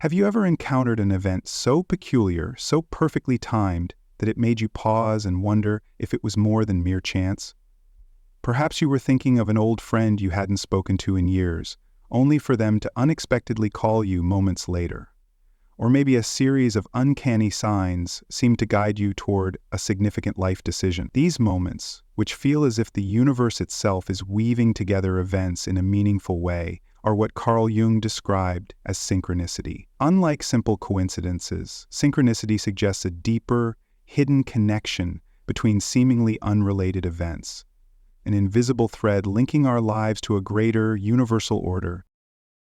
Have you ever encountered an event so peculiar, so perfectly timed, that it made you pause and wonder if it was more than mere chance? Perhaps you were thinking of an old friend you hadn't spoken to in years, only for them to unexpectedly call you moments later. Or maybe a series of uncanny signs seemed to guide you toward a significant life decision. These moments, which feel as if the universe itself is weaving together events in a meaningful way, are what Carl Jung described as synchronicity. Unlike simple coincidences, synchronicity suggests a deeper, hidden connection between seemingly unrelated events, an invisible thread linking our lives to a greater, universal order.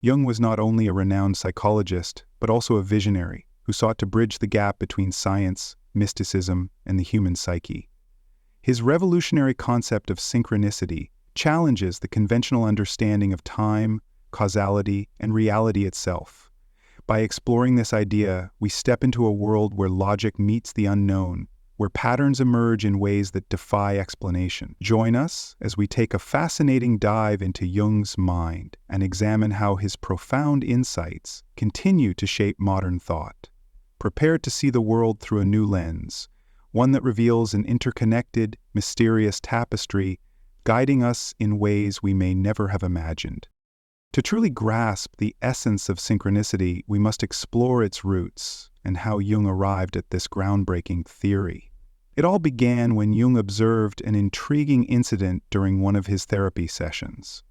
Jung was not only a renowned psychologist, but also a visionary who sought to bridge the gap between science, mysticism, and the human psyche. His revolutionary concept of synchronicity challenges the conventional understanding of time, causality, and reality itself. By exploring this idea, we step into a world where logic meets the unknown, where patterns emerge in ways that defy explanation. Join us as we take a fascinating dive into Jung's mind and examine how his profound insights continue to shape modern thought. Prepare to see the world through a new lens, one that reveals an interconnected, mysterious tapestry, guiding us in ways we may never have imagined. To truly grasp the essence of synchronicity, we must explore its roots and how Jung arrived at this groundbreaking theory. It all began when Jung observed an intriguing incident during one of his therapy sessions.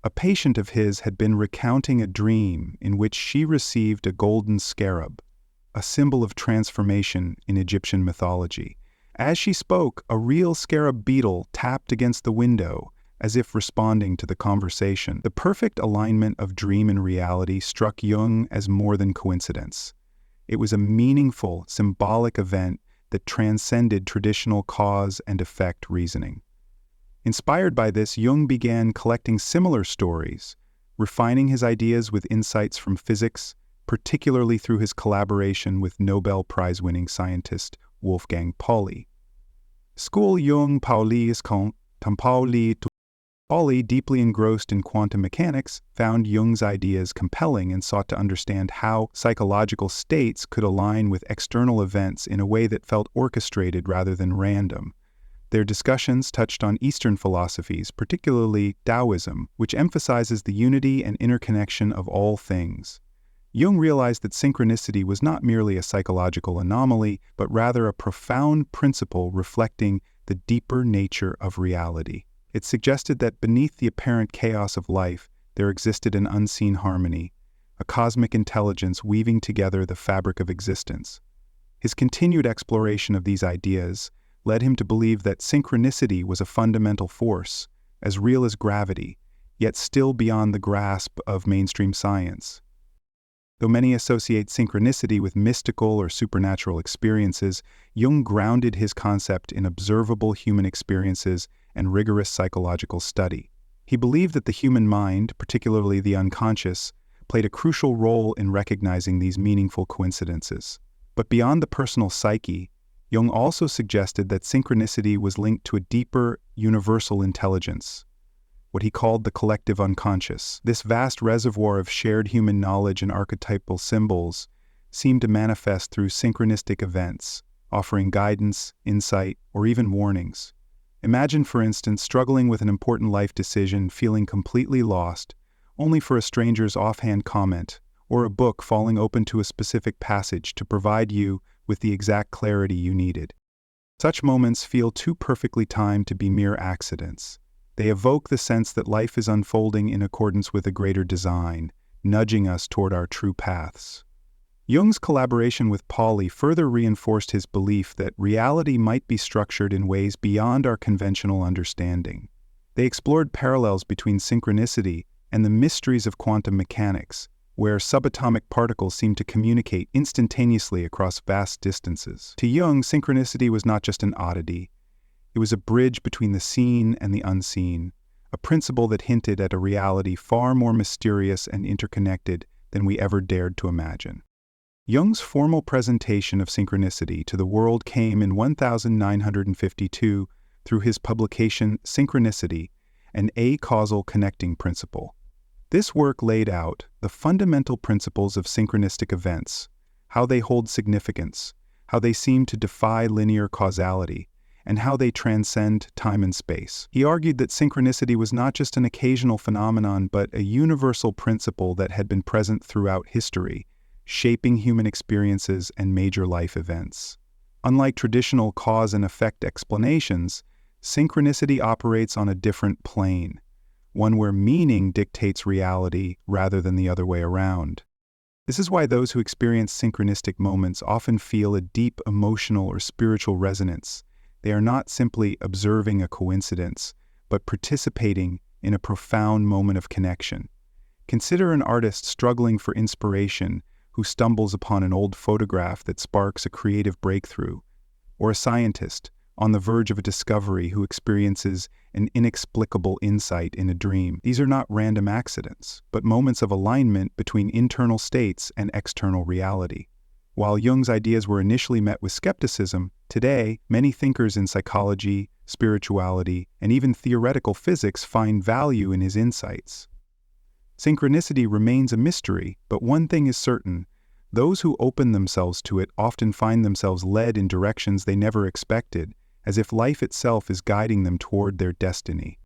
A patient of his had been recounting a dream in which she received a golden scarab, a symbol of transformation in Egyptian mythology. As she spoke, a real scarab beetle tapped against the window, as if responding to the conversation. The perfect alignment of dream and reality struck Jung as more than coincidence. It was a meaningful, symbolic event that transcended traditional cause and effect reasoning. Inspired by this, Jung began collecting similar stories, refining his ideas with insights from physics, particularly through his collaboration with Nobel Prize-winning scientist Wolfgang Pauli. School Jung Pauli's Pauli Pauli, deeply engrossed in quantum mechanics, found Jung's ideas compelling and sought to understand how psychological states could align with external events in a way that felt orchestrated rather than random. Their discussions touched on Eastern philosophies, particularly Taoism, which emphasizes the unity and interconnection of all things. Jung realized that synchronicity was not merely a psychological anomaly, but rather a profound principle reflecting the deeper nature of reality. It suggested that beneath the apparent chaos of life, there existed an unseen harmony, a cosmic intelligence weaving together the fabric of existence. His continued exploration of these ideas led him to believe that synchronicity was a fundamental force, as real as gravity, yet still beyond the grasp of mainstream science. Though many associate synchronicity with mystical or supernatural experiences, Jung grounded his concept in observable human experiences and rigorous psychological study. He believed that the human mind, particularly the unconscious, played a crucial role in recognizing these meaningful coincidences. But beyond the personal psyche, Jung also suggested that synchronicity was linked to a deeper, universal intelligence, what he called the collective unconscious. This vast reservoir of shared human knowledge and archetypal symbols seemed to manifest through synchronistic events, offering guidance, insight, or even warnings. Imagine, for instance, struggling with an important life decision, feeling completely lost, only for a stranger's offhand comment, or a book falling open to a specific passage to provide you with the exact clarity you needed. Such moments feel too perfectly timed to be mere accidents. They evoke the sense that life is unfolding in accordance with a greater design, nudging us toward our true paths. Jung's collaboration with Pauli further reinforced his belief that reality might be structured in ways beyond our conventional understanding. They explored parallels between synchronicity and the mysteries of quantum mechanics, where subatomic particles seem to communicate instantaneously across vast distances. To Jung, synchronicity was not just an oddity. It was a bridge between the seen and the unseen, a principle that hinted at a reality far more mysterious and interconnected than we ever dared to imagine. Jung's formal presentation of synchronicity to the world came in 1952 through his publication Synchronicity, an acausal connecting principle. This work laid out the fundamental principles of synchronistic events, how they hold significance, how they seem to defy linear causality, and how they transcend time and space. He argued that synchronicity was not just an occasional phenomenon, but a universal principle that had been present throughout history, shaping human experiences and major life events. Unlike traditional cause and effect explanations, synchronicity operates on a different plane, one where meaning dictates reality rather than the other way around. This is why those who experience synchronistic moments often feel a deep emotional or spiritual resonance. They are not simply observing a coincidence, but participating in a profound moment of connection. Consider an artist struggling for inspiration who stumbles upon an old photograph that sparks a creative breakthrough, or a scientist on the verge of a discovery who experiences an inexplicable insight in a dream. These are not random accidents, but moments of alignment between internal states and external reality. While Jung's ideas were initially met with skepticism, today, many thinkers in psychology, spirituality, and even theoretical physics find value in his insights. Synchronicity remains a mystery, but one thing is certain: those who open themselves to it often find themselves led in directions they never expected, as if life itself is guiding them toward their destiny.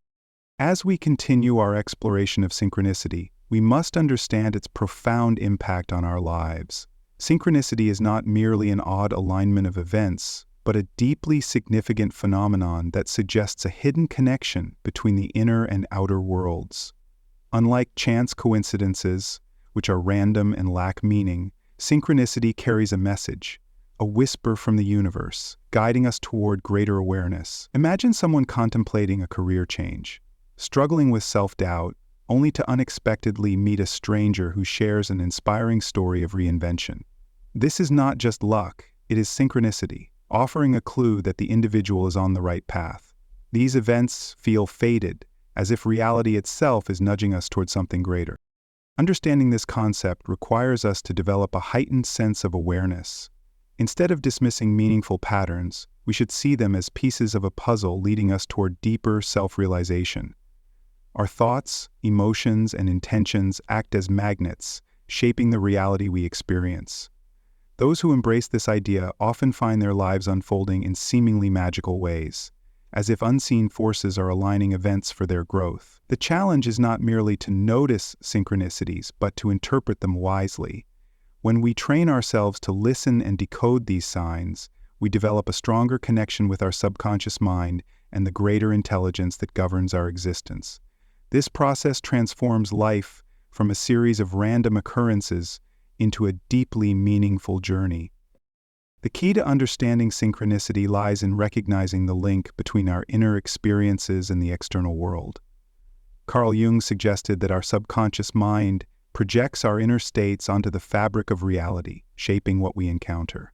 As we continue our exploration of synchronicity, we must understand its profound impact on our lives. Synchronicity is not merely an odd alignment of events, but a deeply significant phenomenon that suggests a hidden connection between the inner and outer worlds. Unlike chance coincidences, which are random and lack meaning, synchronicity carries a message, a whisper from the universe, guiding us toward greater awareness. Imagine someone contemplating a career change, struggling with self-doubt, only to unexpectedly meet a stranger who shares an inspiring story of reinvention. This is not just luck, it is synchronicity, offering a clue that the individual is on the right path. These events feel fated, as if reality itself is nudging us toward something greater. Understanding this concept requires us to develop a heightened sense of awareness. Instead of dismissing meaningful patterns, we should see them as pieces of a puzzle leading us toward deeper self-realization. Our thoughts, emotions, and intentions act as magnets, shaping the reality we experience. Those who embrace this idea often find their lives unfolding in seemingly magical ways, as if unseen forces are aligning events for their growth. The challenge is not merely to notice synchronicities, but to interpret them wisely. When we train ourselves to listen and decode these signs, we develop a stronger connection with our subconscious mind and the greater intelligence that governs our existence. This process transforms life from a series of random occurrences into a deeply meaningful journey. The key to understanding synchronicity lies in recognizing the link between our inner experiences and the external world. Carl Jung suggested that our subconscious mind projects our inner states onto the fabric of reality, shaping what we encounter.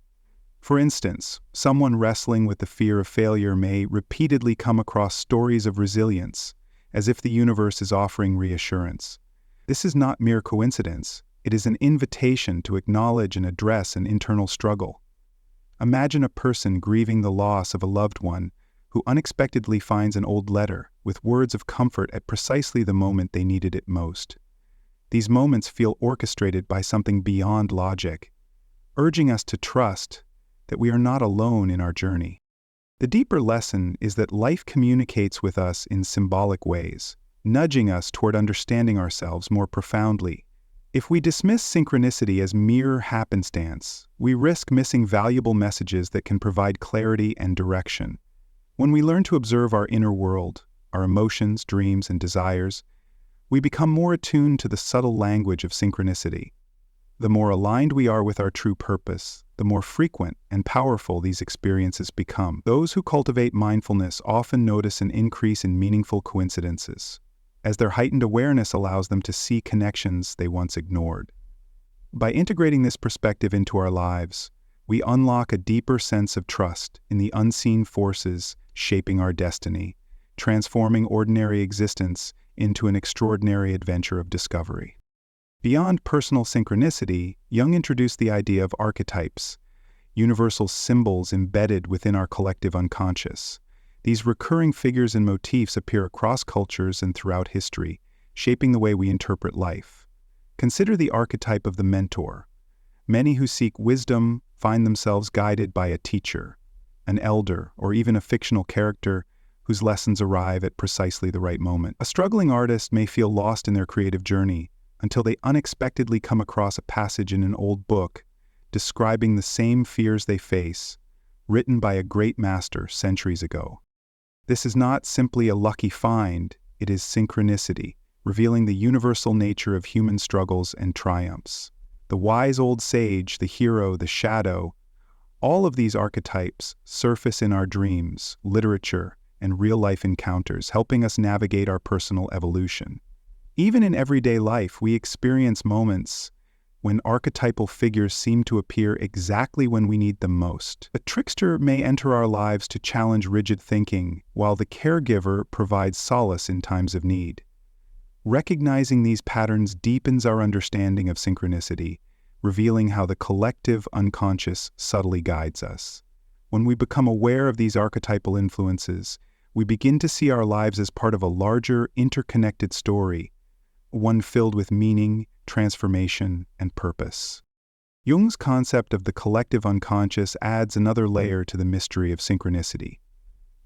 For instance, someone wrestling with the fear of failure may repeatedly come across stories of resilience, as if the universe is offering reassurance. This is not mere coincidence, it is an invitation to acknowledge and address an internal struggle. Imagine a person grieving the loss of a loved one who unexpectedly finds an old letter with words of comfort at precisely the moment they needed it most. These moments feel orchestrated by something beyond logic, urging us to trust that we are not alone in our journey. The deeper lesson is that life communicates with us in symbolic ways, nudging us toward understanding ourselves more profoundly. If we dismiss synchronicity as mere happenstance, we risk missing valuable messages that can provide clarity and direction. When we learn to observe our inner world, our emotions, dreams, and desires, we become more attuned to the subtle language of synchronicity. The more aligned we are with our true purpose, the more frequent and powerful these experiences become. Those who cultivate mindfulness often notice an increase in meaningful coincidences, as their heightened awareness allows them to see connections they once ignored. By integrating this perspective into our lives, we unlock a deeper sense of trust in the unseen forces shaping our destiny, transforming ordinary existence into an extraordinary adventure of discovery. Beyond personal synchronicity, Jung introduced the idea of archetypes, universal symbols embedded within our collective unconscious. These recurring figures and motifs appear across cultures and throughout history, shaping the way we interpret life. Consider the archetype of the mentor. Many who seek wisdom find themselves guided by a teacher, an elder, or even a fictional character whose lessons arrive at precisely the right moment. A struggling artist may feel lost in their creative journey until they unexpectedly come across a passage in an old book describing the same fears they face, written by a great master centuries ago. This is not simply a lucky find, it is synchronicity, revealing the universal nature of human struggles and triumphs. The wise old sage, the hero, the shadow, all of these archetypes surface in our dreams, literature, and real-life encounters, helping us navigate our personal evolution. Even in everyday life, we experience moments when archetypal figures seem to appear exactly when we need them most. A trickster may enter our lives to challenge rigid thinking, while the caregiver provides solace in times of need. Recognizing these patterns deepens our understanding of synchronicity, revealing how the collective unconscious subtly guides us. When we become aware of these archetypal influences, we begin to see our lives as part of a larger, interconnected story, one filled with meaning, transformation, and purpose. Jung's concept of the collective unconscious adds another layer to the mystery of synchronicity.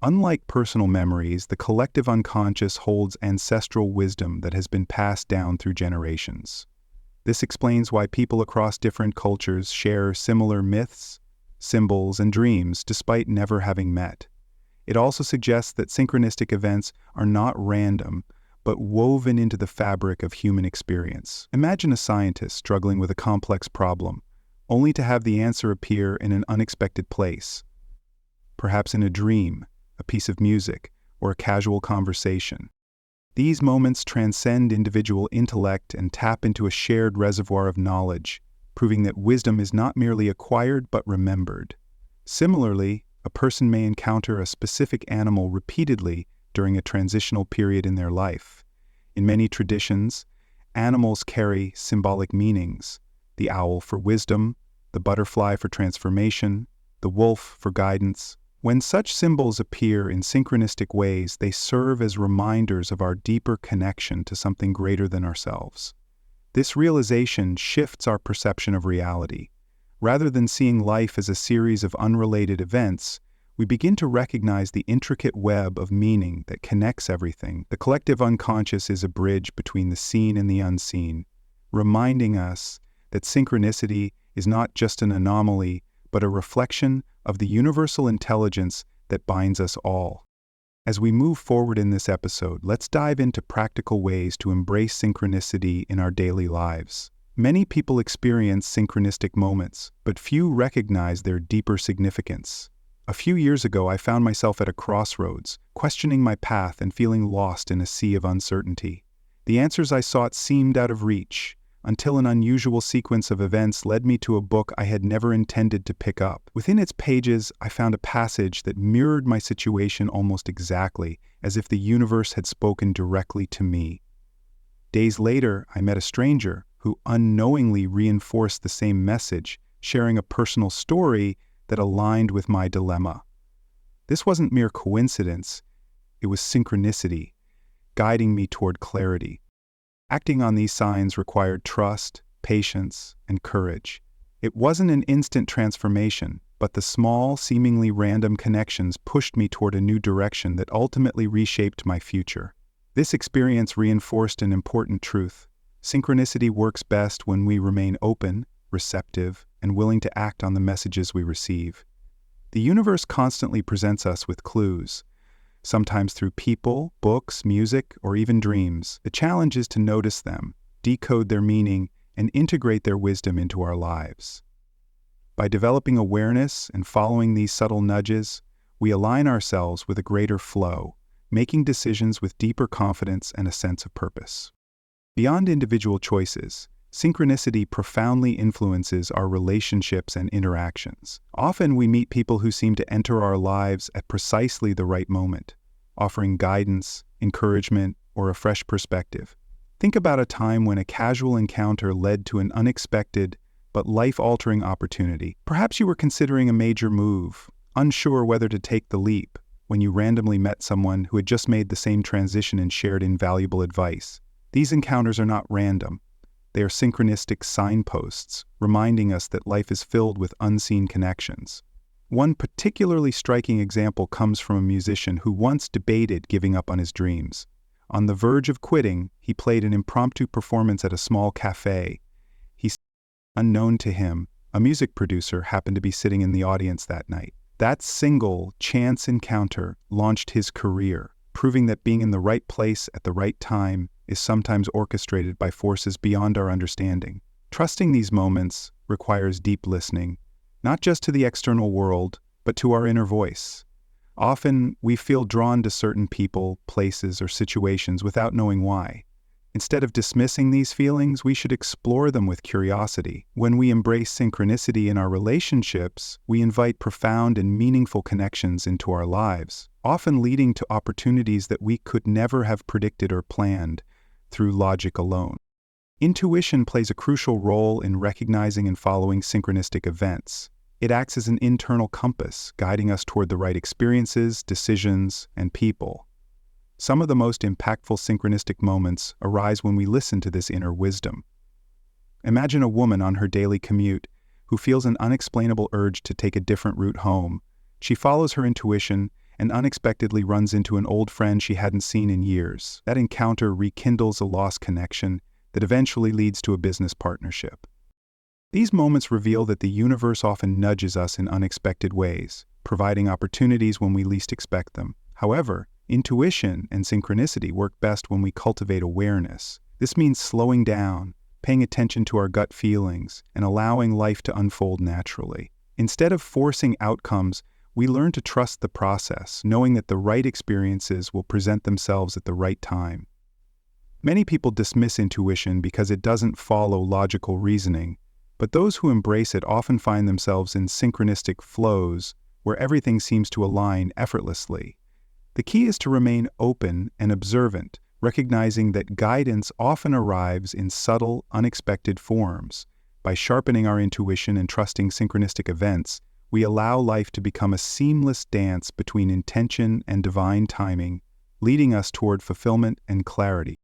Unlike personal memories, the collective unconscious holds ancestral wisdom that has been passed down through generations. This explains why people across different cultures share similar myths, symbols, and dreams despite never having met. It also suggests that synchronistic events are not random, but woven into the fabric of human experience. Imagine a scientist struggling with a complex problem, only to have the answer appear in an unexpected place. Perhaps in a dream, a piece of music, or a casual conversation. These moments transcend individual intellect and tap into a shared reservoir of knowledge, proving that wisdom is not merely acquired but remembered. Similarly, a person may encounter a specific animal repeatedly during a transitional period in their life. In many traditions, animals carry symbolic meanings: the owl for wisdom, the butterfly for transformation, the wolf for guidance. When such symbols appear in synchronistic ways, they serve as reminders of our deeper connection to something greater than ourselves. This realization shifts our perception of reality. Rather than seeing life as a series of unrelated events, we begin to recognize the intricate web of meaning that connects everything. The collective unconscious is a bridge between the seen and the unseen, reminding us that synchronicity is not just an anomaly, but a reflection of the universal intelligence that binds us all. As we move forward in this episode, let's dive into practical ways to embrace synchronicity in our daily lives. Many people experience synchronistic moments, but few recognize their deeper significance. A few years ago, I found myself at a crossroads, questioning my path and feeling lost in a sea of uncertainty. The answers I sought seemed out of reach, until an unusual sequence of events led me to a book I had never intended to pick up. Within its pages, I found a passage that mirrored my situation almost exactly, as if the universe had spoken directly to me. Days later, I met a stranger who unknowingly reinforced the same message, sharing a personal story that aligned with my dilemma. This wasn't mere coincidence, it was synchronicity, guiding me toward clarity. Acting on these signs required trust, patience, and courage. It wasn't an instant transformation, but the small, seemingly random connections pushed me toward a new direction that ultimately reshaped my future. This experience reinforced an important truth. Synchronicity works best when we remain open, receptive, and willing to act on the messages we receive. The universe constantly presents us with clues, sometimes through people, books, music, or even dreams. The challenge is to notice them, decode their meaning, and integrate their wisdom into our lives. By developing awareness and following these subtle nudges, we align ourselves with a greater flow, making decisions with deeper confidence and a sense of purpose. Beyond individual choices, synchronicity profoundly influences our relationships and interactions. Often we meet people who seem to enter our lives at precisely the right moment, offering guidance, encouragement, or a fresh perspective. Think about a time when a casual encounter led to an unexpected but life-altering opportunity. Perhaps you were considering a major move, unsure whether to take the leap, when you randomly met someone who had just made the same transition and shared invaluable advice. These encounters are not random. They are synchronistic signposts, reminding us that life is filled with unseen connections. One particularly striking example comes from a musician who once debated giving up on his dreams. On the verge of quitting, he played an impromptu performance at a small cafe. Unknown to him, a music producer happened to be sitting in the audience that night. That single chance encounter launched his career, proving that being in the right place at the right time is sometimes orchestrated by forces beyond our understanding. Trusting these moments requires deep listening, not just to the external world, but to our inner voice. Often, we feel drawn to certain people, places, or situations without knowing why. Instead of dismissing these feelings, we should explore them with curiosity. When we embrace synchronicity in our relationships, we invite profound and meaningful connections into our lives, often leading to opportunities that we could never have predicted or planned through logic alone. Intuition plays a crucial role in recognizing and following synchronistic events. It acts as an internal compass, guiding us toward the right experiences, decisions, and people. Some of the most impactful synchronistic moments arise when we listen to this inner wisdom. Imagine a woman on her daily commute who feels an unexplainable urge to take a different route home. She follows her intuition and unexpectedly runs into an old friend she hadn't seen in years. That encounter rekindles a lost connection that eventually leads to a business partnership. These moments reveal that the universe often nudges us in unexpected ways, providing opportunities when we least expect them. However, intuition and synchronicity work best when we cultivate awareness. This means slowing down, paying attention to our gut feelings, and allowing life to unfold naturally. Instead of forcing outcomes, we learn to trust the process, knowing that the right experiences will present themselves at the right time. Many people dismiss intuition because it doesn't follow logical reasoning, but those who embrace it often find themselves in synchronistic flows where everything seems to align effortlessly. The key is to remain open and observant, recognizing that guidance often arrives in subtle, unexpected forms. By sharpening our intuition and trusting synchronistic events, we allow life to become a seamless dance between intention and divine timing, leading us toward fulfillment and clarity.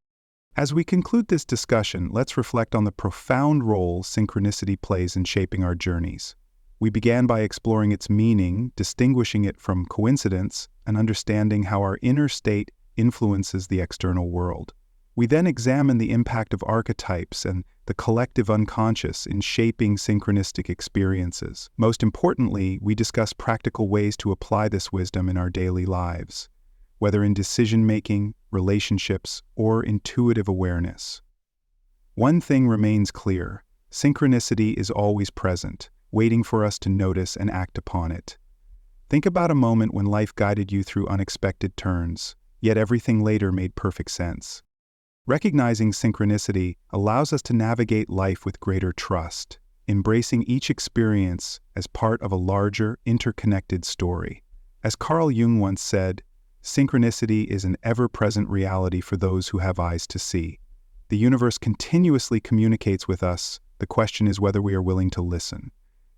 As we conclude this discussion, let's reflect on the profound role synchronicity plays in shaping our journeys. We began by exploring its meaning, distinguishing it from coincidence, and understanding how our inner state influences the external world. We then examined the impact of archetypes and the collective unconscious in shaping synchronistic experiences. Most importantly, we discussed practical ways to apply this wisdom in our daily lives, whether in decision-making, relationships, or intuitive awareness. One thing remains clear: synchronicity is always present, waiting for us to notice and act upon it. Think about a moment when life guided you through unexpected turns, yet everything later made perfect sense. Recognizing synchronicity allows us to navigate life with greater trust, embracing each experience as part of a larger, interconnected story. As Carl Jung once said, synchronicity is an ever-present reality for those who have eyes to see. The universe continuously communicates with us. The question is whether we are willing to listen.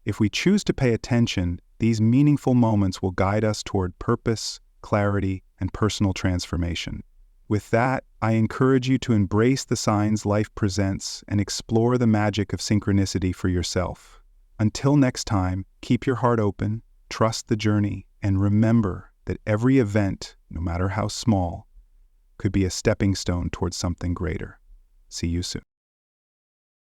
If we choose to pay attention, these meaningful moments will guide us toward purpose, clarity, and personal transformation. With that, I encourage you to embrace the signs life presents and explore the magic of synchronicity for yourself. Until next time, keep your heart open, trust the journey, and remember that every event, no matter how small, could be a stepping stone towards something greater. See you soon.